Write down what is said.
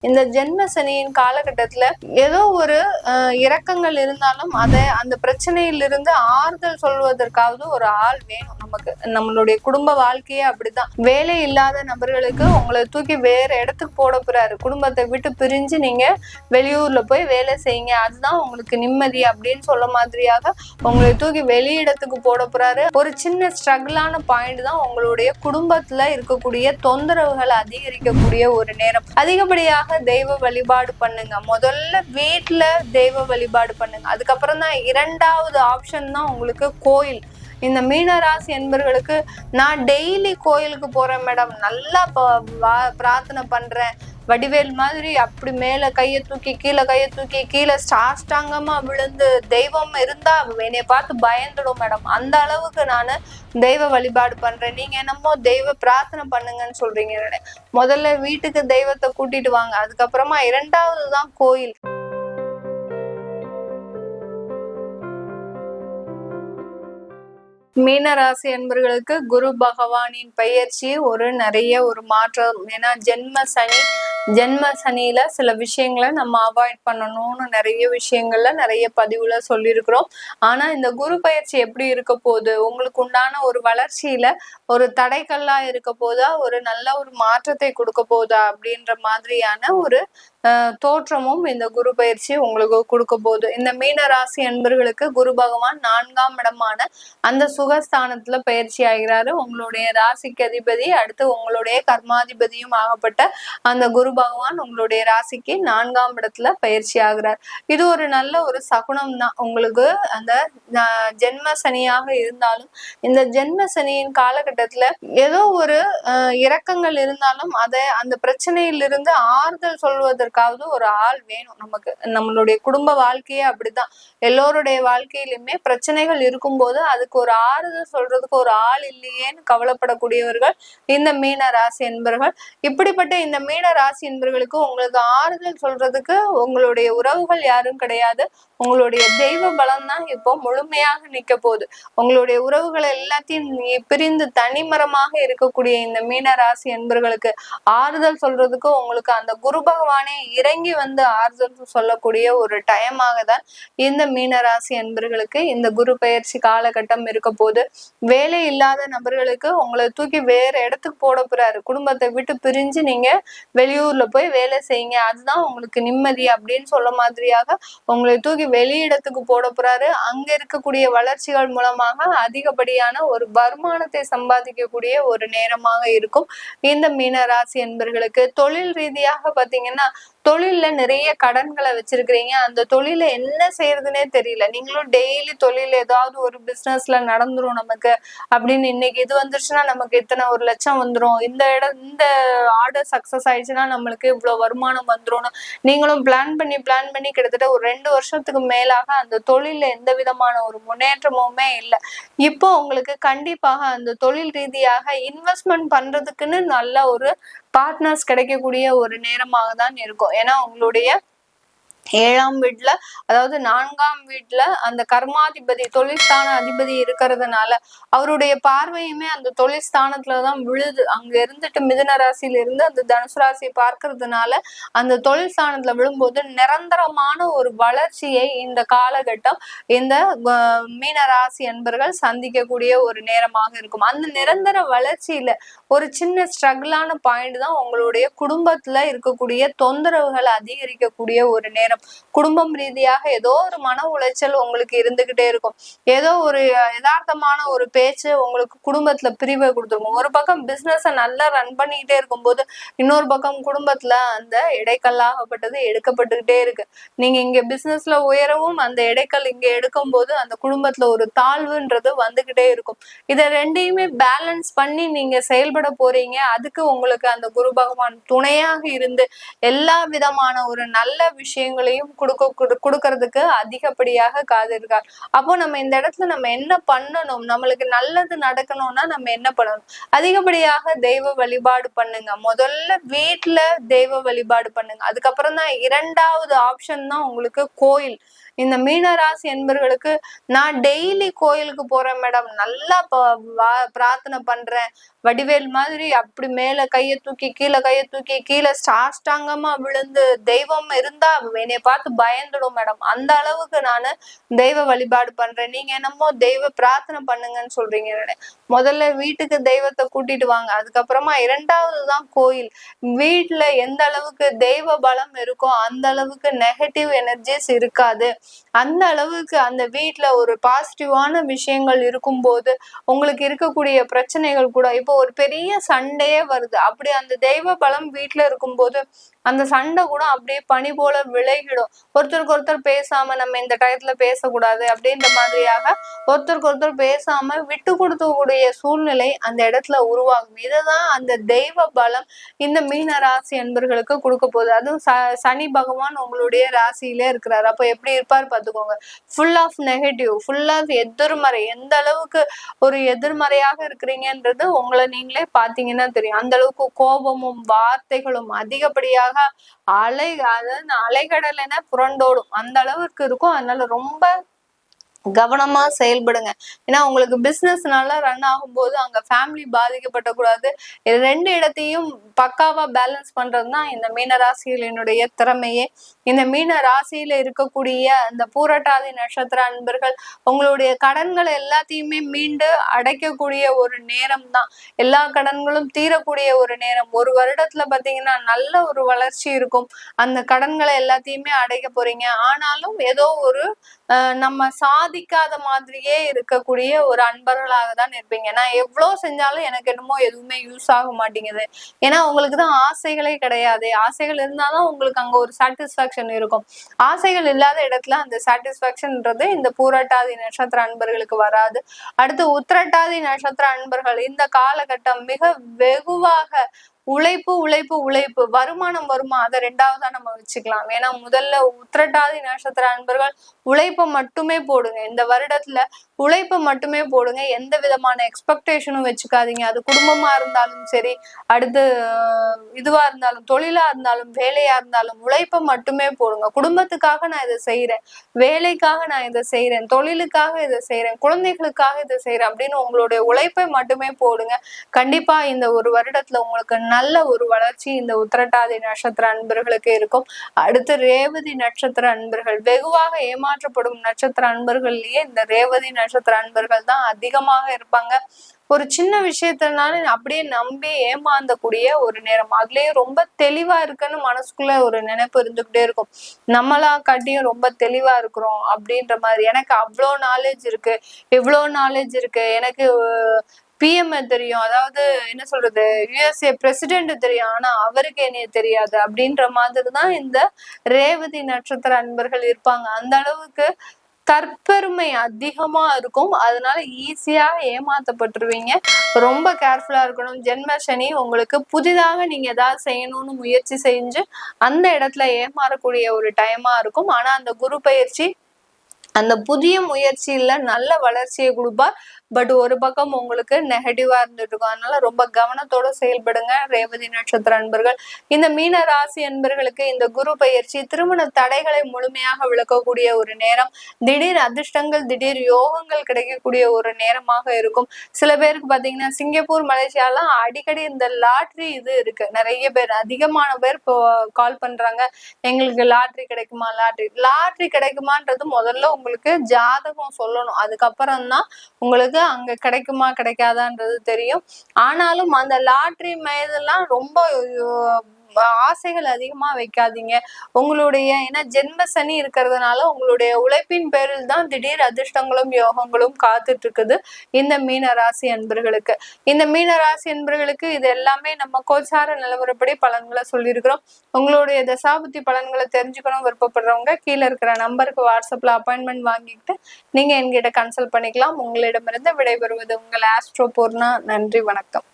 இந்த ஜென்ம சனியின் காலகட்டத்துல ஏதோ ஒரு இரக்கங்கள் இருந்தாலும் அந்த பிரச்சனையிலிருந்து ஆறுதல் சொல்வதற்காவது ஒரு ஆள் வேணும் நமக்கு. நம்மளுடைய குடும்ப வாழ்க்கையே அப்படிதான். வேலை இல்லாத நபர்களுக்கு உங்களை தூக்கி வேற இடத்துக்கு போட போறாரு. குடும்பத்தை விட்டு பிரிஞ்சு நீங்க வெளியூர்ல போய் வேலை செய்யுங்க, அதுதான் உங்களுக்கு நிம்மதி அப்படின்னு சொல்ல மாதிரியாக உங்களை தூக்கி வெளியிடத்துக்கு போட போறாரு. ஒரு சின்ன ஸ்ட்ரகிளான பாயிண்ட் தான் உங்களுடைய குடும்பத்துல இருக்கக்கூடிய தொந்தரவுகளை அதிகரிக்கக்கூடிய ஒரு நேரம். அதிகப்படியாக தெய்வ வழிபாடு பண்ணுங்க. முதல்ல வீட்டுல தெய்வ வழிபாடு பண்ணுங்க. அதுக்கப்புறம் தான் இரண்டாவது ஆப்ஷன் தான் உங்களுக்கு கோயில். இந்த மீனராசி என்பர்களுக்கு நான் டெய்லி கோயிலுக்கு போறேன் மேடம், நல்லா பிரார்த்தனை பண்றேன், வடிவேல் மாதிரி அப்படி மேல கையை தூக்கி கீழே சாஷ்டாங்கமா விழுந்து தெய்வம் இருந்தா என்னைய பார்த்து பயந்துடும் மேடம், அந்த அளவுக்கு நான் தெய்வ வழிபாடு பண்றேன். நீங்க என்னமோ தெய்வ பிரார்த்தனை பண்ணுங்கன்னு சொல்றீங்க. முதல்ல வீட்டுக்கு தெய்வத்தை கூட்டிட்டு வாங்க, அதுக்கப்புறமா இரண்டாவது தான் கோயில். மீனராசி என்பர்களுக்கு குரு பகவானின் பயிற்சி நிறைய ஒரு மாற்றம். ஏன்னா ஜென்ம சனியில சில விஷயங்களை நம்ம அவாய்ட் பண்ணணும்னு நிறைய விஷயங்கள்ல நிறைய பதிவுல சொல்லியிருக்கிறோம். ஆனா இந்த குரு பயிற்சி எப்படி இருக்க போகுது, உங்களுக்கு உண்டான ஒரு வளர்ச்சியில ஒரு தடைக்கல்லா இருக்க போதா, ஒரு நல்ல ஒரு மாற்றத்தை கொடுக்க போதா அப்படின்ற மாதிரியான ஒரு தோற்றமும் இந்த குரு பயிற்சி உங்களுக்கு கொடுக்க போகுது. இந்த மீன ராசி என்பர்களுக்கு குரு பகவான் 4ஆம் இடமான அந்த சுகஸ்தானத்துல பயிற்சி ஆகிறாரு. உங்களுடைய ராசிக்கு அதிபதி, அடுத்து உங்களுடைய கர்மாதிபதியும் ஆகப்பட்ட அந்த குரு பகவான் உங்களுடைய ராசிக்கு 4ஆம் இடத்துல பயிற்சி ஆகிறார். இது ஒரு நல்ல ஒரு சகுனம் தான் உங்களுக்கு. அந்த ஜென்ம சனியாக இருந்தாலும் இந்த ஜென்ம சனியின் காலகட்டத்துல ஏதோ ஒரு இரக்கங்கள் இருந்தாலும் அந்த பிரச்சனையிலிருந்து ஆறுதல் சொல்வதற்காவது ஒரு ஆள் வேணும் நமக்கு. நம்மளுடைய குடும்ப வாழ்க்கையே அப்படிதான். எல்லோருடைய வாழ்க்கையிலுமே பிரச்சனைகள் இருக்கும்போது அதுக்கு ஒரு ஆறுதல் சொல்றதுக்கு ஒரு ஆள் இல்லையேன்னு கவலைப்படக்கூடியவர்கள் இந்த மீன ராசி என்பர்கள். இப்படிப்பட்ட இந்த மீன ராசி என்பர்களுக்கு உங்களுக்கு ஆறுதல் சொல்றதுக்கு உங்களுடைய உறவுகள் யாரும் கிடையாது. உங்களுடைய தெய்வ பலம் தான் இப்போ முழுமையாக நிக்க போகுது. உங்களுடைய உறவுகளை எல்லாத்தையும் பிரிந்து தனிமரமாக இருக்கக்கூடிய இந்த மீன ராசி என்பர்களுக்கு ஆறுதல் சொல்றதுக்கு உங்களுக்கு அந்த குரு பகவானே இறங்கி வந்து ஆறுதல் சொல்லக்கூடிய ஒரு டைமாக தான் இந்த மீனராசி என்பர்களுக்கு இந்த குரு பயிற்சி காலகட்டம் இருக்க போது. வேலை இல்லாத நபர்களுக்கு உங்களை தூக்கி வேற இடத்துக்கு போட போறாரு. குடும்பத்தை விட்டு பிரிஞ்சு நீங்க வெளியூர்ல போய் வேலை செய்யுங்க, அதுதான் உங்களுக்கு நிம்மதி அப்படின்னு சொல்ல மாதிரியாக உங்களை தூக்கி வெளியிடத்துக்கு போட போறாரு. அங்க இருக்கக்கூடிய வளர்ச்சிகள் மூலமாக அதிகப்படியான ஒரு வருமானத்தை சம்பாதிக்கக்கூடிய ஒரு நேரமாக இருக்கும் இந்த மீனராசி என்பர்களுக்கு. தொழில் ரீதியாக பாத்தீங்கன்னா தொழில்ல நிறைய கடன்களை வச்சிருக்கிறீங்க. அந்த தொழில என்ன செய்யறதுன்னே தெரியல. நீங்களும் டெய்லி தொழில் ஏதாவது ஒரு பிசினஸ்ல நடந்துரும் நமக்கு அப்படின்னு, இன்னைக்கு இது வந்துருச்சுன்னா நமக்கு இத்தனை 1 லட்சம் வந்துரும், இந்த ஆர்டர் சக்சஸ் ஆயிடுச்சுன்னா நம்மளுக்கு இவ்வளவு வருமானம் வந்துரும். நீங்களும் பிளான் பண்ணி கிட்டத்தட்ட ஒரு 2 வருஷத்துக்கு மேலாக அந்த தொழில்ல எந்த விதமான ஒரு முன்னேற்றமுமே இல்லை. இப்போ உங்களுக்கு கண்டிப்பாக அந்த தொழில் ரீதியாக இன்வெஸ்ட்மெண்ட் பண்றதுக்குன்னு நல்ல ஒரு பார்ட்னர்ஸ் கிடைக்கக்கூடிய ஒரு நேரமாக தான் இருக்கும். ஏன்னா உங்களுடைய 7ஆம் வீட்டுல, அதாவது 4ஆம் வீட்டுல அந்த கர்மாதிபதி தொழில்ஸ்தான அதிபதி இருக்கிறதுனால அவருடைய பார்வையுமே அந்த தொழில் ஸ்தானத்துலதான் விழுது. அங்க இருந்துட்டு மிதுன ராசியில இருந்து அந்த தனுசு ராசியை பார்க்கறதுனால அந்த தொழில் ஸ்தானத்துல விழும்போது நிரந்தரமான ஒரு வளர்ச்சியை இந்த காலகட்டம் இந்த மீன ராசி என்பர்கள் சந்திக்கக்கூடிய ஒரு நேரமாக இருக்கும். அந்த நிரந்தர வளர்ச்சியில ஒரு சின்ன ஸ்ட்ரகிளான பாயிண்ட் தான் உங்களுடைய குடும்பத்துல இருக்கக்கூடிய தொந்தரவுகளை அதிகரிக்கக்கூடிய ஒரு நேரம். குடும்பம் ரீதியாக ஏதோ ஒரு மன உளைச்சல் உங்களுக்கு இருந்துகிட்டே இருக்கும். ஏதோ ஒரு யதார்த்தமான ஒரு பேச்சு உங்களுக்கு குடும்பத்துல பிரிவை கொடுத்துருக்கும். ஒரு பக்கம் பிசினஸ நல்லா ரன் பண்ணிக்கிட்டே இருக்கும்போது இன்னொரு பக்கம் குடும்பத்துல அந்த இடைக்கல்லாகப்பட்டது எடுக்கப்பட்டுக்கிட்டே இருக்கு. நீங்க இங்க பிசினஸ்ல உயரவும் அந்த இடைக்கல் இங்க எடுக்கும் போது அந்த குடும்பத்துல ஒரு தாழ்வுன்றது வந்துகிட்டே இருக்கும். இதை ரெண்டையுமே பேலன்ஸ் பண்ணி நீங்க செயல்பட போறீங்க. அதுக்கு உங்களுக்கு அந்த குரு பகவான் துணையாக இருந்து எல்லா விதமான ஒரு நல்ல விஷயங்களையும் கொடுக்கறதுக்கு அதிகப்படியாக காத்திருக்கார். அப்போ நம்ம இந்த இடத்துல நம்ம என்ன பண்ணணும், நம்மளுக்கு நல்லது நடக்கணும்னா நம்ம என்ன பண்ணணும்? அதிகப்படியாக தெய்வ வழிபாடு பண்ணுங்க. முதல்ல வீட்டுல தெய்வ வழிபாடு பண்ணுங்க. அதுக்கப்புறம் தான் இரண்டாவது ஆப்ஷன் தான் உங்களுக்கு கோயில். இந்த மீனராசி என்பர்களுக்கு நான் டெய்லி கோயிலுக்கு போறேன் மேடம், நல்லா பிரார்த்தனை பண்றேன், வடிவேல் மாதிரி அப்படி மேல கையை தூக்கி கீழே சாஷ்டாங்கமா விழுந்து தெய்வம் இருந்தா என்னைய பார்த்து பயந்துடும் மேடம். அந்த அளவுக்கு நானு தெய்வ வழிபாடு பண்றேன். நீங்க என்னமோ தெய்வ பிரார்த்தனை பண்ணுங்கன்னு சொல்றீங்க. முதல்ல வீட்டுக்கு தெய்வத்தை கூட்டிட்டு வாங்க, அதுக்கப்புறமா இரண்டாவதுதான் கோயில். வீட்டுல எந்த அளவுக்கு தெய்வ பலம் இருக்கோ அந்த அளவுக்கு நெகட்டிவ் எனர்ஜிஸ் இருக்காது. அந்த அளவுக்கு அந்த வீட்டுல ஒரு பாசிட்டிவான விஷயங்கள் இருக்கும்போது உங்களுக்கு இருக்கக்கூடிய பிரச்சனைகள் கூட, இப்போ ஒரு பெரிய சண்டையே வருது, அப்படி அந்த தெய்வ பலம் வீட்டுல இருக்கும்போது அந்த சண்டை கூட அப்படியே பனி போல விலகிடும். ஒருத்தருக்கு ஒருத்தர் பேசாம நம்ம இந்த டயத்துல பேசக்கூடாது அப்படின்ற மாதிரியாக ஒருத்தருக்கு ஒருத்தர் பேசாம விட்டு கொடுக்கக்கூடிய சூழ்நிலை அந்த இடத்துல உருவாகும். இதுதான் அந்த தெய்வ பலம் இந்த மீன ராசி என்பர்களுக்கு கொடுக்க போகுது. அதுவும் சனி பகவான் உங்களுடைய ராசியிலே இருக்கிறாரு. அப்போ எப்படி இருப்பார் பார்த்துக்கோங்க. Full of negative, full of எதிர்மறை. எந்த அளவுக்கு ஒரு எதிர்மறையாக இருக்கிறீங்கன்றது உங்களை நீங்களே பாத்தீங்கன்னா தெரியும். அந்த அளவுக்கு கோபமும் வார்த்தைகளும் அதிகப்படியாக அதாவது அலைகடல் என புரண்டோடும் அந்த அளவுக்கு இருக்கும். அதனால ரொம்ப கவனமா செயல்படுங்க. ஏன்னா உங்களுக்கு பிசினஸ்னால ரன் ஆகும்போது அங்க ஃபேமிலி பாதிக்கப்பட்ட கூடாது. ரெண்டு இடத்தையும் பக்காவா பேலன்ஸ் பண்றதுதான் இந்த மீன ராசிகளினுடைய திறமையே. இந்த மீன ராசியில இருக்கக்கூடிய அந்த பூரட்டாதி நட்சத்திர அன்பர்கள் உங்களுடைய கடன்களை எல்லாத்தையுமே மீண்டு அடைக்கக்கூடிய ஒரு நேரம் தான். எல்லா கடன்களும் தீரக்கூடிய ஒரு நேரம். ஒரு வருடத்துல பாத்தீங்கன்னா நல்ல ஒரு வளர்ச்சி இருக்கும். அந்த கடன்களை எல்லாத்தையுமே அடைக்க போறீங்க. ஆனாலும் ஏதோ ஒரு நம்ம சாதிக்காத மாதிரியே இருக்கக்கூடிய ஒரு அன்பர்களாக தான் இருப்பீங்க. நான் எவ்வளவு செஞ்சாலும் எனக்கு என்னமோ எதுவுமே யூஸ் ஆக மாட்டேங்குது. ஏன்னா உங்களுக்கு தான் ஆசைகளே கிடையாது. ஆசைகள் இருந்தாதான் உங்களுக்கு அங்க ஒரு சாட்டிஸ்பாக்சன் இருக்கும். ஆசைகள் இல்லாத இடத்துல அந்த சாட்டிஸ்பாக்சன்ன்றது இந்த பூரட்டாதி நட்சத்திர அன்பர்களுக்கு வராது. அடுத்து உத்திரட்டாதி நட்சத்திர அன்பர்கள் இந்த காலகட்டம் மிக வெகுவாக உழைப்பு உழைப்பு உழைப்பு, வருமானம் வருமா அதை ரெண்டாவதா நம்ம வச்சுக்கலாம். ஏன்னா முதல்ல உத்திரட்டாதி நட்சத்திர அன்பர்கள் உழைப்பை மட்டுமே போடுங்க. இந்த வருடத்துல உழைப்பை மட்டுமே போடுங்க. எந்த விதமான எக்ஸ்பெக்டேஷனும் வச்சுக்காதீங்க. அது குடும்பமா இருந்தாலும் சரி, அடுத்து இதுவா இருந்தாலும், தொழிலா இருந்தாலும், வேலையா இருந்தாலும் உழைப்பை மட்டுமே போடுங்க. குடும்பத்துக்காக நான் இதை செய்யறேன், வேலைக்காக நான் இதை செய்யறேன், தொழிலுக்காக இதை செய்யறேன், குழந்தைகளுக்காக இதை செய்யறேன் அப்படின்னு உங்களுடைய உழைப்பை மட்டுமே போடுங்க. கண்டிப்பா இந்த ஒரு வருடத்துல உங்களுக்கு நல்ல ஒரு வளர்ச்சி இந்த உத்திரட்டாதி நட்சத்திர அன்பர்களுக்கு இருக்கும். அடுத்து ரேவதி நட்சத்திர அன்பர்கள், வெகுவாக ஏமாற்றப்படும் நட்சத்திர அன்பர்கள்லயே இந்த ரேவதி நட்சத்திர அன்பர்கள் தான் அதிகமாக இருப்பாங்க. ஒரு சின்ன விஷயத்தினால அப்படியே நம்பி ஏமாந்தக்கூடிய ஒரு நேரம். அதுலயும் ரொம்ப தெளிவா இருக்குன்னு மனசுக்குள்ள ஒரு நினைப்பு இருந்துகிட்டே இருக்கும். நம்மளா காட்டியும் ரொம்ப தெளிவா இருக்கிறோம் அப்படின்ற மாதிரி. எனக்கு அவ்வளோ நாலேஜ் இருக்கு, இவ்வளோ நாலேஜ் இருக்கு, எனக்கு பிஎம் தெரியும், அதாவது என்ன சொல்றது, யுஎஸ்ஏ பிரசிடென்ட் தெரியும், ஆனா அவருக்கு என்னைய தெரியாது அப்படின்ற மாதிரிதான் இந்த ரேவதி நட்சத்திர அன்பர்கள் இருப்பாங்க. அந்த அளவுக்கு தற்பெருமை அதிகமா இருக்கும். அதனால ஈஸியா ஏமாத்தப்பட்டுருவீங்க. ரொம்ப கேர்ஃபுல்லா இருக்கணும். ஜென்ம சனி உங்களுக்கு புதிதாக நீங்க ஏதாவது செய்யணும்னு முயற்சி செஞ்சு அந்த இடத்துல ஏமாறக்கூடிய ஒரு டைமா இருக்கும். ஆனா அந்த குரு பயிற்சி அந்த புதிய முயற்சியில நல்ல வளர்ச்சியை கொடுப்பார். பட் ஒரு பக்கம் உங்களுக்கு நெகட்டிவா இருந்துட்டு இருக்கும். அதனால ரொம்ப கவனத்தோட செயல்படுங்க ரேவதி நட்சத்திர அன்பர்கள். இந்த மீன ராசி அன்பர்களுக்கு இந்த குரு பயிற்சி திருமண தடைகளை முழுமையாக விளக்கக்கூடிய ஒரு நேரம். திடீர் அதிர்ஷ்டங்கள், திடீர் யோகங்கள் கிடைக்கக்கூடிய ஒரு நேரமாக இருக்கும். சில பேருக்கு பாத்தீங்கன்னா சிங்கப்பூர், மலேசியாலாம் அடிக்கடி இந்த லாட்ரி இது இருக்கு. நிறைய பேர், அதிகமான பேர் கால் பண்றாங்க, எங்களுக்கு லாட்ரி கிடைக்குமா, லாட்ரி கிடைக்குமான்றது முதல்ல உங்களுக்கு ஜாதகம் சொல்லணும். அதுக்கப்புறம் தான் உங்களுக்கு அங்க கிடைக்குமா கிடைக்காதான்றது தெரியும். ஆனாலும் அந்த லாட்ரி மேதெல்லாம் ரொம்ப ஆசைகள் அதிகமா வைக்காதீங்க. உங்களுடைய ஏன்னா ஜென்ம சனி இருக்கிறதுனால உங்களுடைய உழைப்பின் பேரில் தான் திடீர் அதிர்ஷ்டங்களும் யோகங்களும் காத்துட்டு இருக்குது இந்த மீன ராசி அன்பர்களுக்கு. இந்த மீன ராசி அன்பர்களுக்கு இது எல்லாமே நம்ம கோச்சார நிலவரப்படி பலன்களை சொல்லியிருக்கிறோம். உங்களுடைய தசாபுத்தி பலன்களை தெரிஞ்சுக்கணும் விருப்பப்படுறவங்க கீழே இருக்கிற நம்பருக்கு வாட்ஸ்அப்ல அப்பாயின்மெண்ட் வாங்கிக்கிட்டு நீங்க என்கிட்ட கன்சல்ட் பண்ணிக்கலாம். உங்களிடமிருந்து விடைபெறுவது உங்கள் ஆஸ்ட்ரோ பூர்ணா. நன்றி, வணக்கம்.